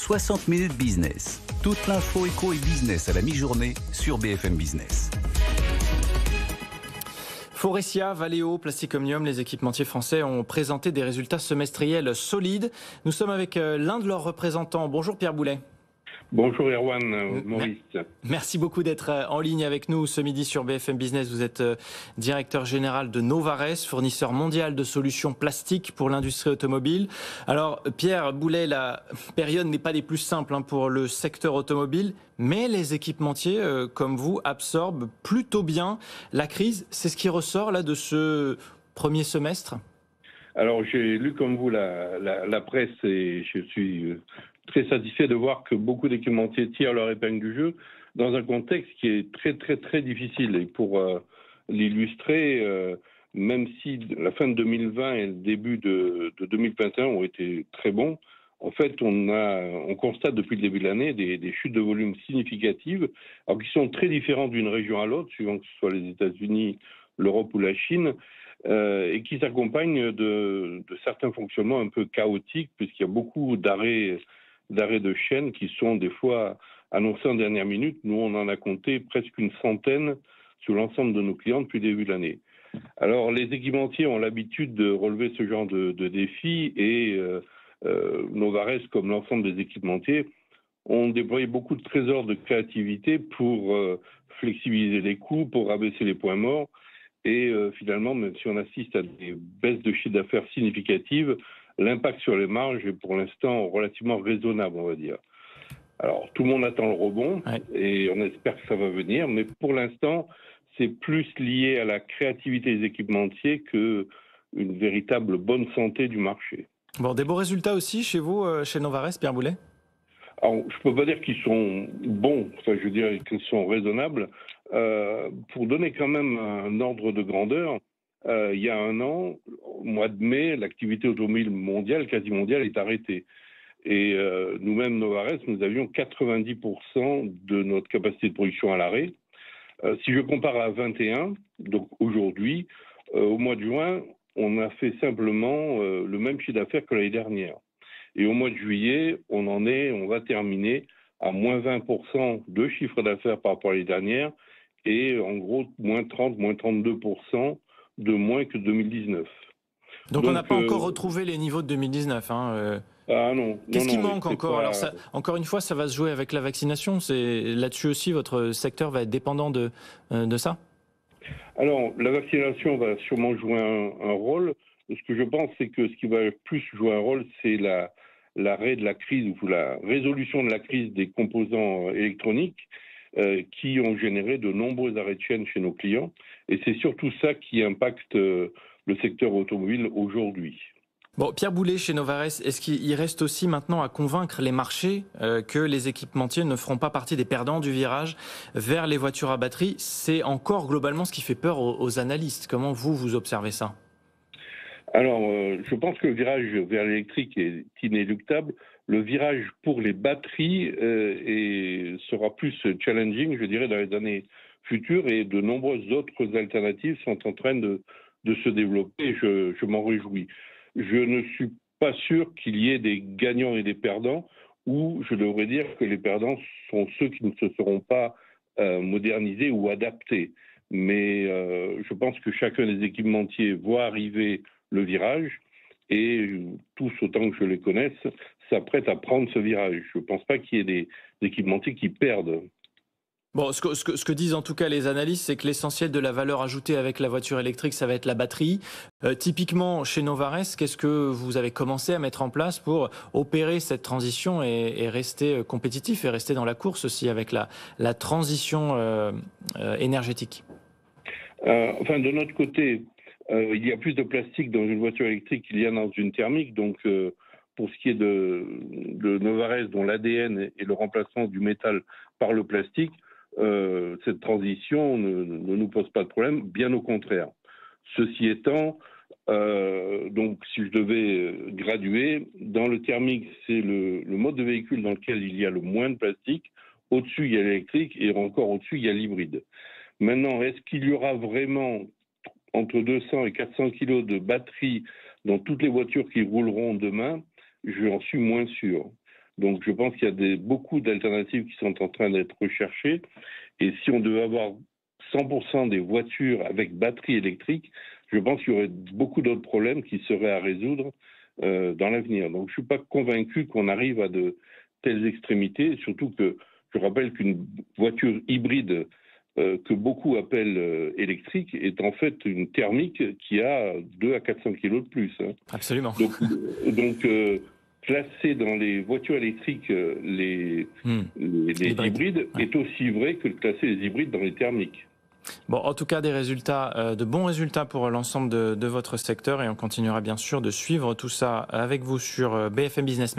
60 minutes business. Toute l'info éco et business à la mi-journée sur BFM Business. Faurecia, Valeo, Plastic Omnium, les équipementiers français ont présenté des résultats semestriels solides. Nous sommes avec l'un de leurs représentants. Bonjour Pierre Boulet. Bonjour Erwan, Maurice. Merci beaucoup d'être en ligne avec nous ce midi sur BFM Business. Vous êtes directeur général de Novares, fournisseur mondial de solutions plastiques pour l'industrie automobile. Alors Pierre Boulet, la période n'est pas des plus simples pour le secteur automobile, mais les équipementiers comme vous absorbent plutôt bien la crise. C'est ce qui ressort là de ce premier semestre ? Alors j'ai lu comme vous la presse et je suis très satisfait de voir que beaucoup d'équipementiers tirent leur épingle du jeu dans un contexte qui est très difficile. Et pour l'illustrer, même si la fin de 2020 et le début de 2021 ont été très bons, en fait, on constate depuis le début de l'année des chutes de volume significatives, alors qui sont très différentes d'une région à l'autre, suivant que ce soit les États-Unis, l'Europe ou la Chine, et qui s'accompagnent de certains fonctionnements un peu chaotiques, puisqu'il y a beaucoup d'arrêts de chaînes qui sont des fois annoncés en dernière minute. Nous, on en a compté presque une centaine sur l'ensemble de nos clients depuis le début de l'année. Alors, les équipementiers ont l'habitude de relever ce genre de défis et Novares, comme l'ensemble des équipementiers, ont déployé beaucoup de trésors de créativité pour flexibiliser les coûts, pour abaisser les points morts. Et finalement, même si on assiste à des baisses de chiffre d'affaires significatives, l'impact sur les marges est pour l'instant relativement raisonnable, on va dire. Alors, tout le monde attend le rebond et on espère que ça va venir, mais pour l'instant, c'est plus lié à la créativité des équipementiers qu'une véritable bonne santé du marché. Bon, des beaux résultats aussi chez vous, chez Novares, Pierre Boulet ? Alors, je ne peux pas dire qu'ils sont bons, enfin, je veux dire qu'ils sont raisonnables. Pour donner quand même un ordre de grandeur, il y a un an, au mois de mai, l'activité automobile mondiale, quasi mondiale, est arrêtée. Et nous-mêmes, Novares, nous avions 90% de notre capacité de production à l'arrêt. Si je compare à 21, donc aujourd'hui, au mois de juin, on a fait simplement le même chiffre d'affaires que l'année dernière. Et au mois de juillet, on va terminer à moins 20% de chiffre d'affaires par rapport à l'année dernière et en gros moins 30, moins 32% de moins que 2019. Donc on n'a pas encore retrouvé les niveaux de 2019. Ah non. Qu'est-ce qui manque encore ? Alors ça, encore une fois, ça va se jouer avec la vaccination. Là-dessus aussi, votre secteur va être dépendant de ça ? Alors, la vaccination va sûrement jouer un rôle. Ce que je pense, c'est que ce qui va plus jouer un rôle, c'est l'arrêt de la crise ou la résolution de la crise des composants électroniques qui ont généré de nombreux arrêts de chaîne chez nos clients. Et c'est surtout ça qui impacte le secteur automobile aujourd'hui. Bon, Pierre Boulet, chez Novares, est-ce qu'il reste aussi maintenant à convaincre les marchés que les équipementiers ne feront pas partie des perdants du virage vers les voitures à batterie ? C'est encore globalement ce qui fait peur aux analystes. Comment vous observez ça ? Alors, je pense que le virage vers l'électrique est inéluctable. Le virage pour les batteries sera plus challenging, je dirais, dans les années futures, et de nombreuses autres alternatives sont en train de se développer. Je m'en réjouis. Je ne suis pas sûr qu'il y ait des gagnants et des perdants, ou je devrais dire que les perdants sont ceux qui ne se seront pas modernisés ou adaptés. Mais je pense que chacun des équipementiers voit arriver le virage et tous, autant que je les connaisse, s'apprêtent à prendre ce virage. Je ne pense pas qu'il y ait des équipementiers qui perdent. Bon, ce que disent en tout cas les analystes, c'est que l'essentiel de la valeur ajoutée avec la voiture électrique, ça va être la batterie. Typiquement, chez Novares, qu'est-ce que vous avez commencé à mettre en place pour opérer cette transition et rester compétitif et rester dans la course aussi avec la transition énergétique ? De notre côté, il y a plus de plastique dans une voiture électrique qu'il y a dans une thermique. Donc, pour ce qui est de Novares, dont l'ADN est le remplacement du métal par le plastique, cette transition ne nous pose pas de problème, bien au contraire. Ceci étant, donc si je devais graduer, dans le thermique, c'est le mode de véhicule dans lequel il y a le moins de plastique. Au-dessus, il y a l'électrique et encore au-dessus, il y a l'hybride. Maintenant, est-ce qu'il y aura vraiment entre 200 et 400 kilos de batterie dans toutes les voitures qui rouleront demain ? J'en suis moins sûr. Donc je pense qu'il y a beaucoup d'alternatives qui sont en train d'être recherchées. Et si on devait avoir 100% des voitures avec batterie électrique, je pense qu'il y aurait beaucoup d'autres problèmes qui seraient à résoudre dans l'avenir. Donc je ne suis pas convaincu qu'on arrive à de telles extrémités, surtout que je rappelle qu'une voiture hybride que beaucoup appellent électrique est en fait une thermique qui a 200 à 400 kilos de plus. Hein. Absolument. Donc classer dans les voitures électriques les hybrides est aussi vrai que de classer les hybrides dans les thermiques. Bon, en tout cas, des résultats, de bons résultats pour l'ensemble de votre secteur et on continuera bien sûr de suivre tout ça avec vous sur BFM Business.